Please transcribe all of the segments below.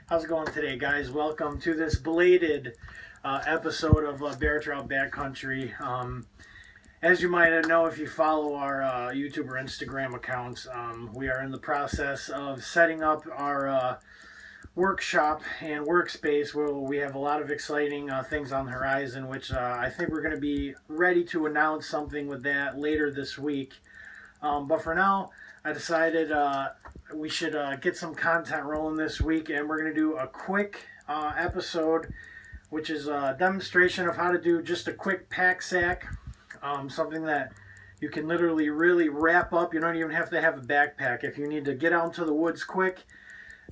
How's it going today, guys? Welcome to this belated episode of Bear Trout Backcountry. As you might know if you follow our YouTube or Instagram accounts, we are in the process of setting up our workshop and workspace where we have a lot of exciting things on the horizon, which I think we're going to be ready to announce something with that later this week. But for now, I decided we should get some content rolling this week, and we're going to do a quick episode, which is a demonstration of how to do just a quick pack sack, something that you can literally really wrap up. You don't even have to have a backpack. If you need to get out into the woods quick,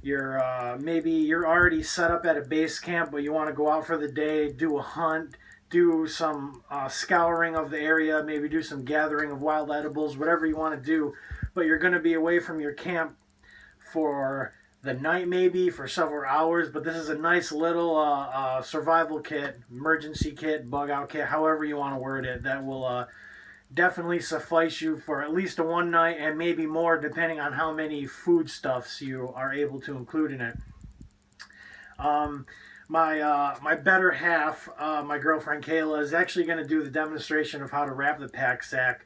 maybe you're already set up at a base camp, but you want to go out for the day, do a hunt, do some scouring of the area, maybe do some gathering of wild edibles, whatever you want to do, but you're going to be away from your camp for the night, maybe for several hours. But this is a nice little survival kit, emergency kit, bug out kit, however you want to word it, that will definitely suffice you for at least a one night and maybe more, depending on how many foodstuffs you are able to include in it. My better half, my girlfriend Kayla, is actually going to do the demonstration of how to wrap the pack sack.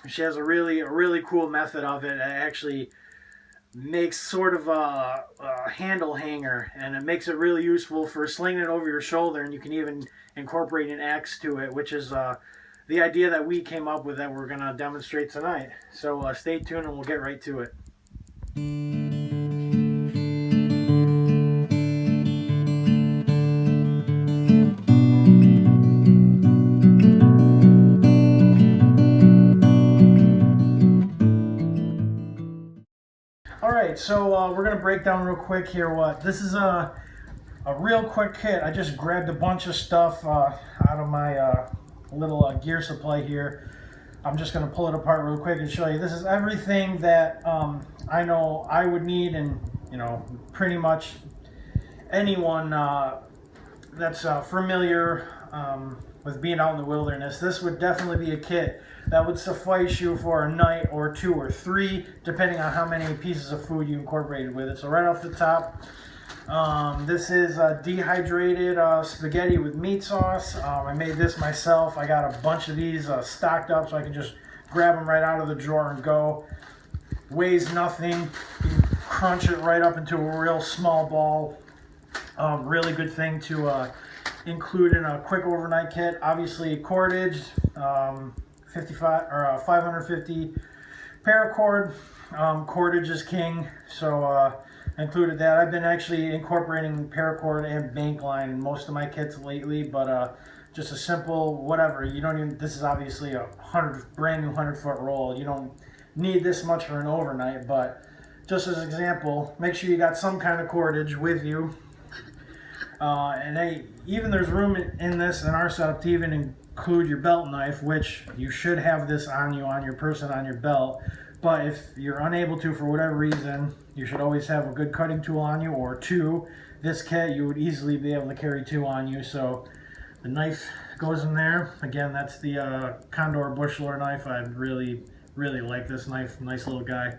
She has a really cool method of it. It actually makes sort of a handle hanger, and it makes it really useful for slinging it over your shoulder, and you can even incorporate an axe to it, which is the idea that we came up with that we're going to demonstrate tonight. So stay tuned and we'll get right to it. Alright, so we're going to break down real quick here what this is. A real quick kit. I just grabbed a bunch of stuff out of my little gear supply here. I'm just going to pull it apart real quick and show you. This is everything that I know I would need, and pretty much anyone that's familiar with being out in the wilderness, this would definitely be a kit that would suffice you for a night or two or three, depending on how many pieces of food you incorporated with it. So right off the top, this is dehydrated spaghetti with meat sauce. I made this myself. I got a bunch of these stocked up so I can just grab them right out of the drawer and go. Weighs nothing. You can crunch it right up into a real small ball. Really good thing to include in a quick overnight kit. Obviously cordage, 550 paracord. Cordage is king, so included that. I've been actually incorporating paracord and bank line in most of my kits lately, but just a simple whatever. You don't even. This is obviously a brand new 100-foot roll. You don't need this much for an overnight, but just as an example, make sure you got some kind of cordage with you. And even there's room in this in our setup to even include your belt knife, which you should have this on you, on your person, on your belt. But if you're unable to for whatever reason, you should always have a good cutting tool on you, or two. This kit, you would easily be able to carry two on you. So the knife goes in there. Again, that's the Condor Bushlore knife. I really like this knife. Nice little guy.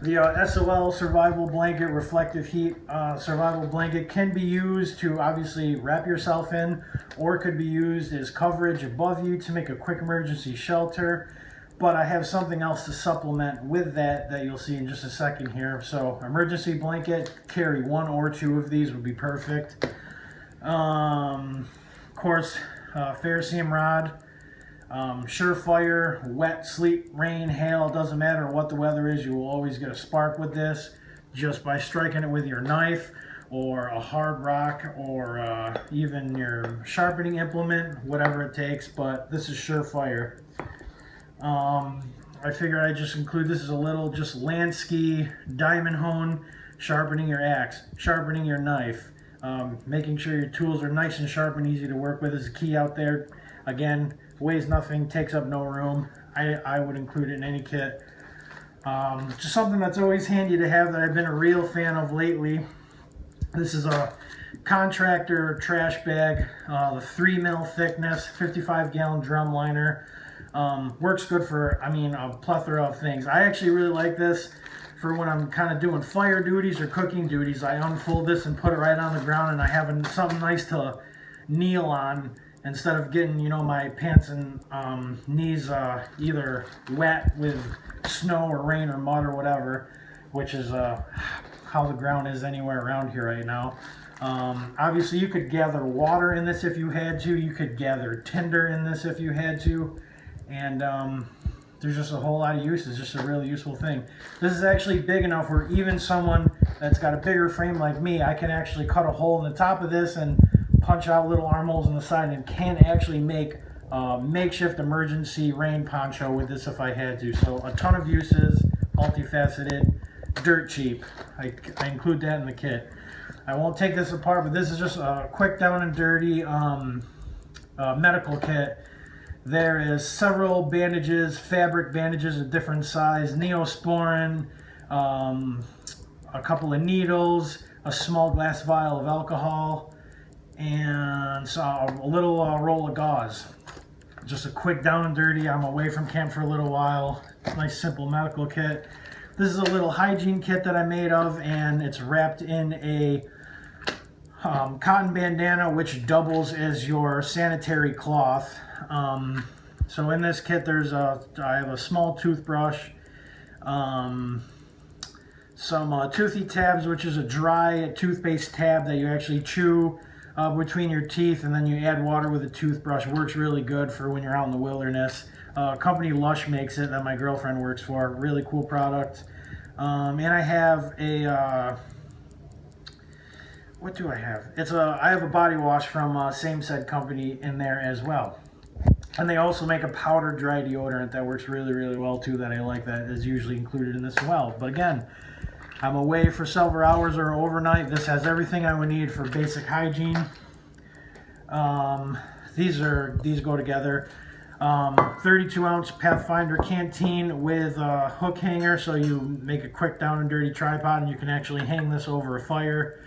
The SOL survival blanket, reflective heat survival blanket, can be used to obviously wrap yourself in, or could be used as coverage above you to make a quick emergency shelter. But I have something else to supplement with that you'll see in just a second here. So emergency blanket, carry one or two of these would be perfect. Of course, fair seam rod. Surefire, wet, sleet, rain, hail, doesn't matter what the weather is, you will always get a spark with this just by striking it with your knife or a hard rock, or even your sharpening implement, whatever it takes, but this is surefire. I figured I'd just include this as a little just land ski diamond hone, sharpening your axe, sharpening your knife, making sure your tools are nice and sharp and easy to work with is a key out there. Again, weighs nothing, takes up no room. I would include it in any kit. Just something that's always handy to have that I've been a real fan of lately. This is a contractor trash bag, the 3 mil thickness, 55-gallon drum liner. Works good for, a plethora of things. I actually really like this for when I'm kind of doing fire duties or cooking duties. I unfold this and put it right on the ground, and I have something nice to kneel on instead of getting, you know, my pants and knees either wet with snow or rain or mud or whatever, which is how the ground is anywhere around here right now. Obviously you could gather water in this if you had to. You could gather tinder in this if you had to. And there's just a whole lot of uses. Just a really useful thing. This is actually big enough where even someone that's got a bigger frame like me, I can actually cut a hole in the top of this and punch out little armholes on the side, and can actually make a makeshift emergency rain poncho with this if I had to. So a ton of uses, multifaceted, dirt cheap. I include that in the kit. I won't take this apart, but this is just a quick down and dirty medical kit. There is several bandages, fabric bandages of different size, Neosporin, a couple of needles, a small glass vial of alcohol, and so a little roll of gauze. Just a quick down and dirty. I'm away from camp for a little while. Nice simple medical kit. This is a little hygiene kit that I made of, and it's wrapped in a cotton bandana, which doubles as your sanitary cloth. So in this kit, I have a small toothbrush, some toothy tabs, which is a dry toothpaste tab that you actually chew between your teeth, and then you add water with a toothbrush. Works really good for when you're out in the wilderness. Company Lush makes it, that my girlfriend works for. Really cool product. And I have a what do I have? I have a body wash from same said company in there as well. And they also make a powder dry deodorant that works really, really well too, that I like, that is usually included in this as well. But again, I'm away for several hours or overnight. This has everything I would need for basic hygiene. These go together. 32-ounce Pathfinder canteen with a hook hanger, so you make a quick down and dirty tripod, and you can actually hang this over a fire,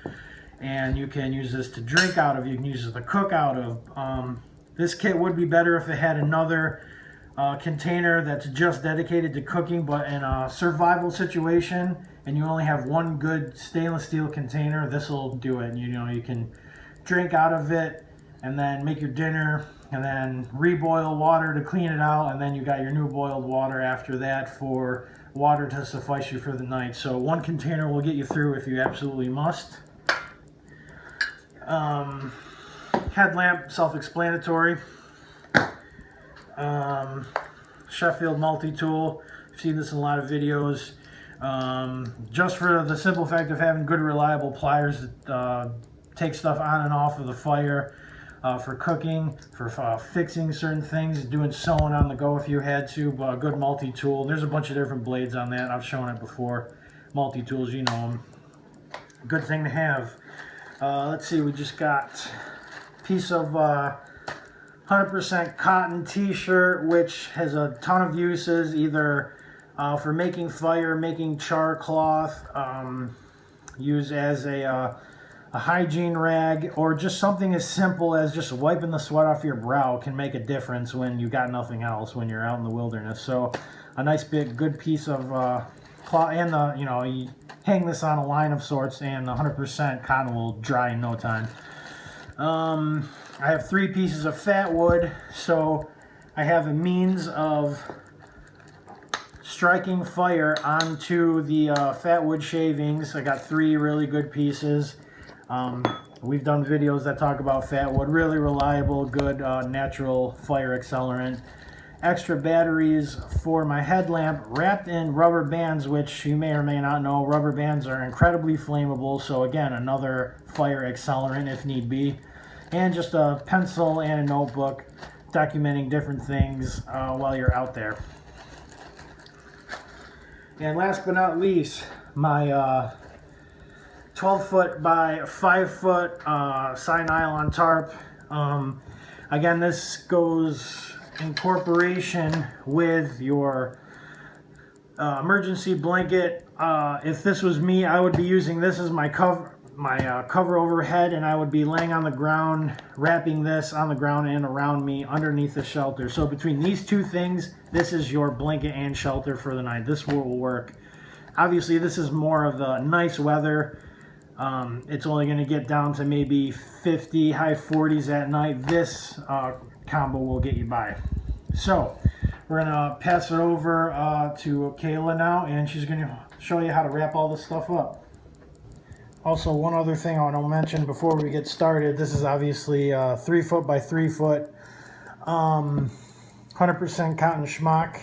and you can use this to drink out of. You can use it to cook out of. This kit would be better if it had another container that's just dedicated to cooking, but in a survival situation and you only have one good stainless steel container, this will do it. You know, you can drink out of it and then make your dinner and then reboil water to clean it out, and then you got your new boiled water after that for water to suffice you for the night. So one container will get you through if you absolutely must. Headlamp, self-explanatory. Sheffield multi-tool. I've seen this in a lot of videos. Just for the simple fact of having good reliable pliers that take stuff on and off of the fire, for cooking, for fixing certain things, doing sewing on the go if you had to, but a good multi-tool. There's a bunch of different blades on that. I've shown it before. Multi-tools, you know them. Good thing to have. Let's see, we just got piece of 100% cotton t-shirt, which has a ton of uses, either for making fire, making char cloth, used as a hygiene rag, or just something as simple as just wiping the sweat off your brow can make a difference when you got nothing else when you're out in the wilderness. So a nice big good piece of cloth, and you know, you hang this on a line of sorts, and 100% cotton will dry in no time. I have 3 pieces of fat wood, so I have a means of striking fire onto the fat wood shavings. I got 3 really good pieces. We've done videos that talk about fat wood. Really reliable, good natural fire accelerant. Extra batteries for my headlamp wrapped in rubber bands, which you may or may not know, rubber bands are incredibly flammable, so again, another fire accelerant if need be. And just a pencil and a notebook documenting different things while you're out there. And last but not least, my 12-foot by 5-foot nylon tarp. Again, this goes in corporation with your emergency blanket. If this was me, I would be using this as my cover overhead, and I would be laying on the ground, wrapping this on the ground and around me underneath the shelter. So between these two things, this is your blanket and shelter for the night. This will work Obviously, this is more of the nice weather. It's only going to get down to maybe 50, high 40s at night. This combo will get you by. So we're going to pass it over to Kayla now, and she's going to show you how to wrap all this stuff up. Also, one other thing I want to mention before we get started, this is obviously 3 foot by 3 foot, 100% cotton schmuck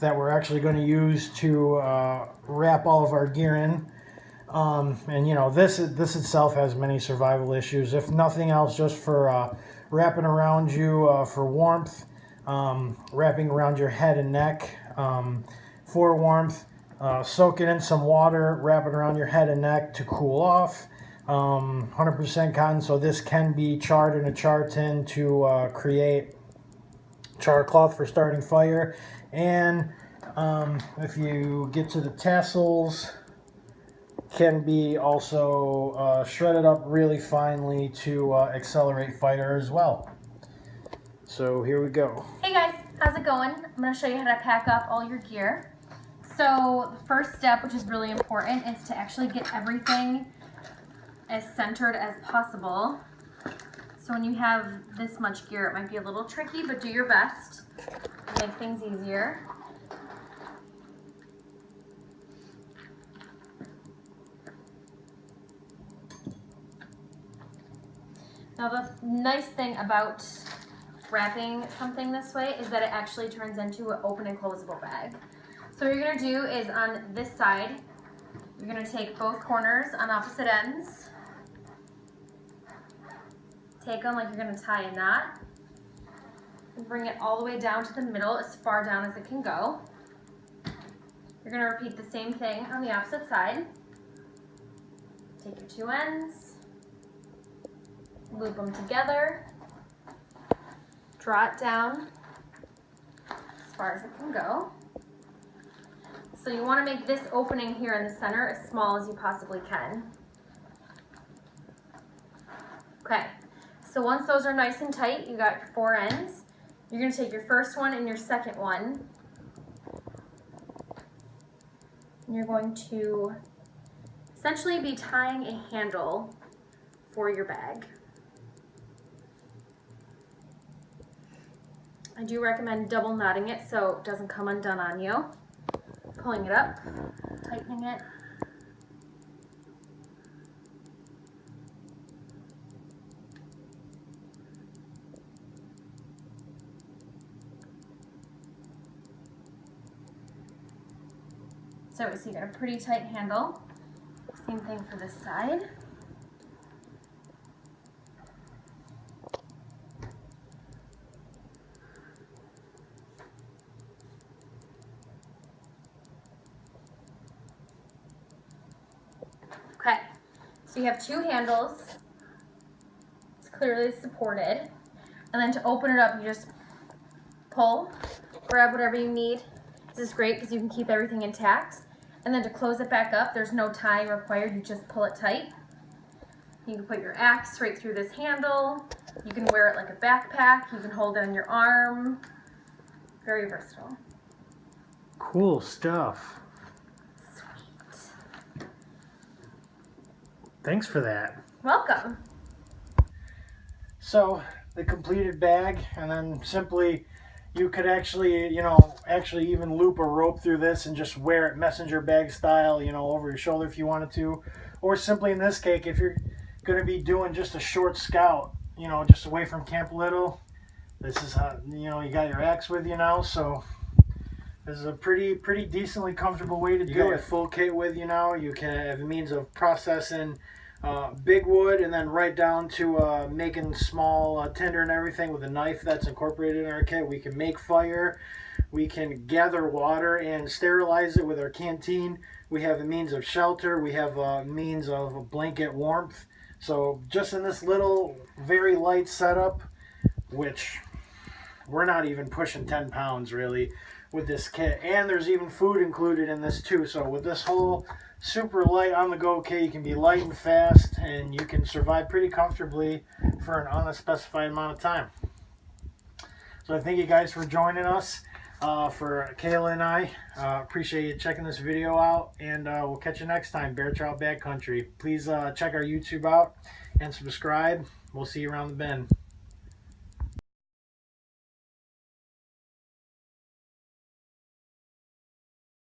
that we're actually going to use to wrap all of our gear in. And you know, this itself has many survival issues, if nothing else just for wrapping around you for warmth, wrapping around your head and neck for warmth, soak it in some water, wrap it around your head and neck to cool off. 100% cotton, so this can be charred in a char tin to create char cloth for starting fire. And if you get to the tassels, can be also shredded up really finely to accelerate fire as well. So here we go. Hey guys, how's it going? I'm going to show you how to pack up all your gear. So the first step, which is really important, is to actually get everything as centered as possible. So when you have this much gear, it might be a little tricky, but do your best to make things easier. Now the nice thing about wrapping something this way is that it actually turns into an open and closable bag. So what you're going to do is on this side, you're going to take both corners on opposite ends, take them like you're going to tie a knot, and bring it all the way down to the middle, as far down as it can go. You're going to repeat the same thing on the opposite side. Take your two ends, loop them together, draw it down as far as it can go. So you want to make this opening here in the center as small as you possibly can. Okay, so once those are nice and tight, you got your four ends, you're going to take your first one and your second one, and you're going to essentially be tying a handle for your bag. I do recommend double knotting it so it doesn't come undone on you. Pulling it up, tightening it. So you got a pretty tight handle. Same thing for this side. Okay, so you have two handles. It's clearly supported. And then to open it up, you just pull, grab whatever you need. This is great because you can keep everything intact. And then to close it back up, there's no tying required. You just pull it tight. You can put your axe right through this handle. You can wear it like a backpack. You can hold it on your arm. Very versatile. Cool stuff. Thanks for that. Welcome. So the completed bag, and then simply you could actually, actually even loop a rope through this and just wear it messenger bag style, over your shoulder if you wanted to. Or simply in this case, if you're going to be doing just a short scout, just away from Camp Little, this is how, you got your axe with you now, so this is a pretty decently comfortable way to do it. You got your full kit with you now. You can have a means of processing big wood and then right down to making small tinder and everything with a knife that's incorporated in our kit. We can make fire. We can gather water and sterilize it with our canteen. We have a means of shelter. We have a means of blanket warmth. So just in this little, very light setup, which we're not even pushing 10 pounds really with this kit. And there's even food included in this too. So with this whole super light on the go kit, you can be light and fast, and you can survive pretty comfortably for an unspecified amount of time. So I thank you guys for joining us. for Kayla and I. Appreciate you checking this video out, and we'll catch you next time, Bear Trout Backcountry. Please check our YouTube out and subscribe. We'll see you around the bend.